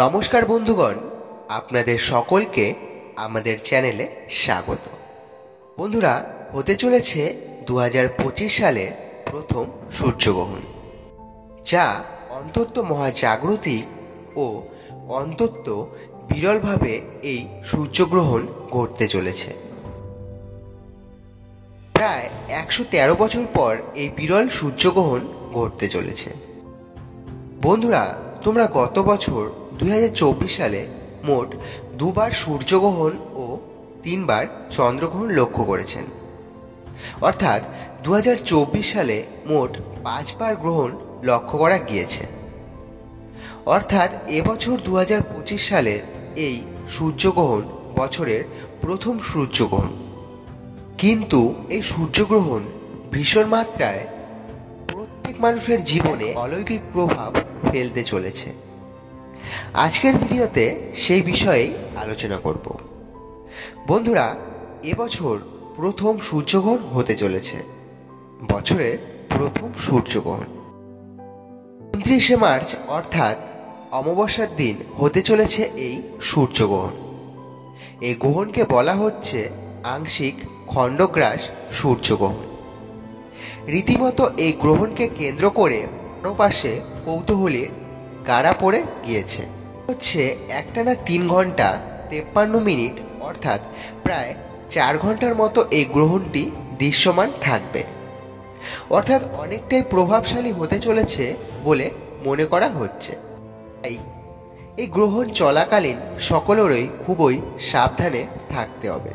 নমস্কার বন্ধুগণ, আপনাদের সকলকে আমাদের চ্যানেলে স্বাগত। বন্ধুরা, হতে চলেছে 2025 সালের প্রথম সূর্যগ্রহণ, যা অন্তত মহাজাগৃতি ও অন্তত বিরলভাবে এই সূর্যগ্রহণ ঘটতে চলেছে। প্রায় 113 বছর পর এই বিরল সূর্যগ্রহণ ঘটতে চলেছে। বন্ধুরা, তোমরা গত বছর 2024 সালে মোট 2বার সূর্যগ্রহণ ও 3বার চন্দ্রগ্রহণ লক্ষ্য করেছেন। অর্থাৎ 2024 সালে মোট 5বার গ্রহণ লক্ষ্য করা গিয়েছে। অর্থাৎ এবছর 2025 সালের এই সূর্যগ্রহণ বছরের প্রথম সূর্যগ্রহণ। কিন্তু এই সূর্যগ্রহণ ভীষণ মাত্রায় প্রত্যেক মানুষের জীবনে অলৌকিক প্রভাব ফেলতে চলেছে। আজকের ভিডিওতে সেই বিষয়ে আলোচনা করব। বন্ধুরা, এবছর প্রথম সূর্যগ্রহণ হতে চলেছে, বছরের প্রথম সূর্যগ্রহণ 29শে মার্চ অর্থাৎ অমাবস্যার দিন হতে চলেছে এই সূর্যগ্রহণ। এই গ্রহণকে বলা হচ্ছে আংশিক খণ্ডগ্রাস সূর্যগ্রহণ। রীতিমতো এই গ্রহণকে কেন্দ্র করে চারপাশে কৌতূহলীর গাড়া পড়ে গিয়েছে। হচ্ছে একটানা 3 ঘন্টা 53 মিনিট অর্থাৎ প্রায় 4 ঘন্টার মতো এই গ্রহণটি দৃশ্যমান থাকবে। অর্থাৎ অনেকটাই প্রভাবশালী হতে চলেছে বলে মনে করা হচ্ছে। তাই এই গ্রহণ চলাকালীন সকলেরই খুবই সাবধানে থাকতে হবে।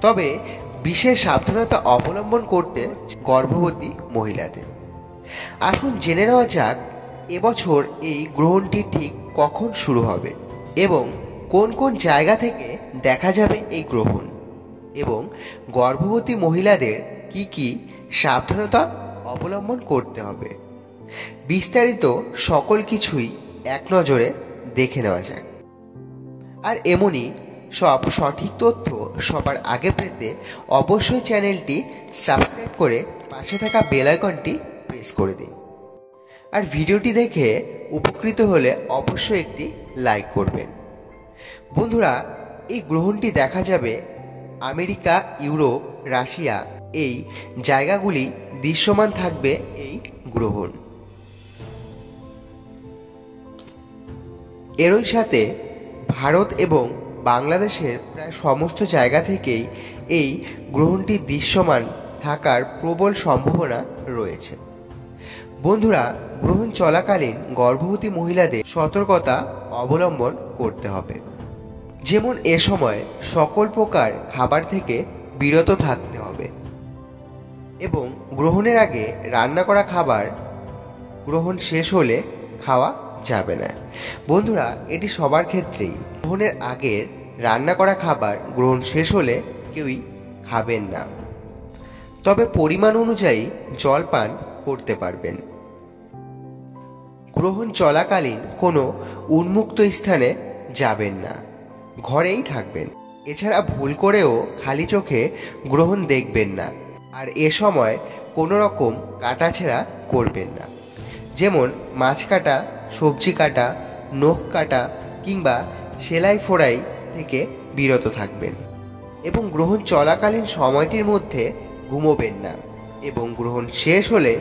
তবে বিশেষ সাবধানতা অবলম্বন করতে গর্ভবতী মহিলাদের। আসুন জেনে নেওয়া যাক এবছর এই গ্রহণটি ঠিক কখন শুরু হবে এবং কোন কোন জায়গা থেকে দেখা যাবে এই গ্রহণ, এবং গর্ভবতী মহিলাদের কি কি সাবধানতা অবলম্বন করতে হবে। বিস্তারিত সকল কিছুই এক নজরে দেখে নেওয়া যাক। আর এমনই সব সঠিক তথ্য সবার আগে পেতে অবশ্যই চ্যানেলটি সাবস্ক্রাইব করে পাশে থাকা বেল আইকনটি প্রেস করে দিন। আর ভিডিওটি দেখে উপকৃত হলে অবশ্যই একটি লাইক করবেন। বন্ধুরা, এই গ্রহণটি দেখা যাবে আমেরিকা, ইউরোপ, রাশিয়া এই জায়গাগুলি দৃশ্যমান থাকবে এই গ্রহণ। এরই সাথে ভারত এবং বাংলাদেশের প্রায় সমস্ত জায়গা থেকেই এই গ্রহণটি দৃশ্যমান থাকার প্রবল সম্ভাবনা রয়েছে। বন্ধুরা, গ্রহণ চলাকালীন গর্ভবতী মহিলাদের সতর্কতা অবলম্বন করতে হবে। যেমন এ সময় সকল প্রকার খাবার থেকে বিরত থাকতে হবে এবং গ্রহণের আগে রান্না করা খাবার গ্রহণ শেষ হলে খাওয়া যাবে না। বন্ধুরা, এটি সবার ক্ষেত্রেই। গ্রহণের আগের রান্না করা খাবার গ্রহণ শেষ হলে কেউই খাবেন না, তবে পরিমাণ অনুযায়ী জল পান করতে পারবেন। গ্রহণ চলাকালীন কোনো উন্মুক্ত স্থানে যাবেন না, ঘরেই থাকবেন। এছাড়া ভুল করেও খালি চোখে গ্রহণ দেখবেন না। আর এ সময় কোনো রকম কাটাছেঁড়া করবেন না, যেমন মাছ কাটা, সবজি কাটা, নখ কাটা কিংবা সেলাই ফোড়াই থেকে বিরত থাকবেন। এবং গ্রহণ চলাকালীন সময়টির মধ্যে ঘুমোবেন না এবং গ্রহণ শেষ হলে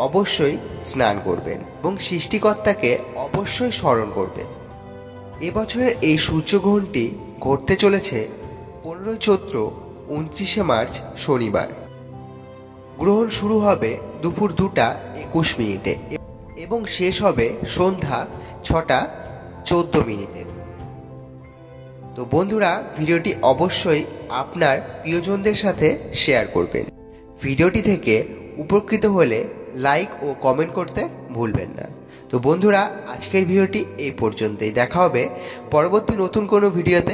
অবশ্যই স্নান করবেন এবং সৃষ্টিকর্তাকে অবশ্যই স্মরণ করবেন। এবছরের এই সূর্যগ্রহণটি ঘটতে চলেছে 15 চৈত্র 29শে মার্চ শনিবার। গ্রহণ শুরু হবে দুপুর 2টা 21 মিনিটে এবং শেষ হবে সন্ধ্যা 6টা 14 মিনিটে। তো বন্ধুরা, ভিডিওটি অবশ্যই আপনার প্রিয়জনদের সাথে শেয়ার করবেন। ভিডিওটি থেকে উপকৃত হলে লাইক ও কমেন্ট করতে ভুলবেন না। তো বন্ধুরা, আজকের ভিডিওটি এই পর্যন্তই। দেখা হবে পরবর্তী নতুন কোনো ভিডিওতে।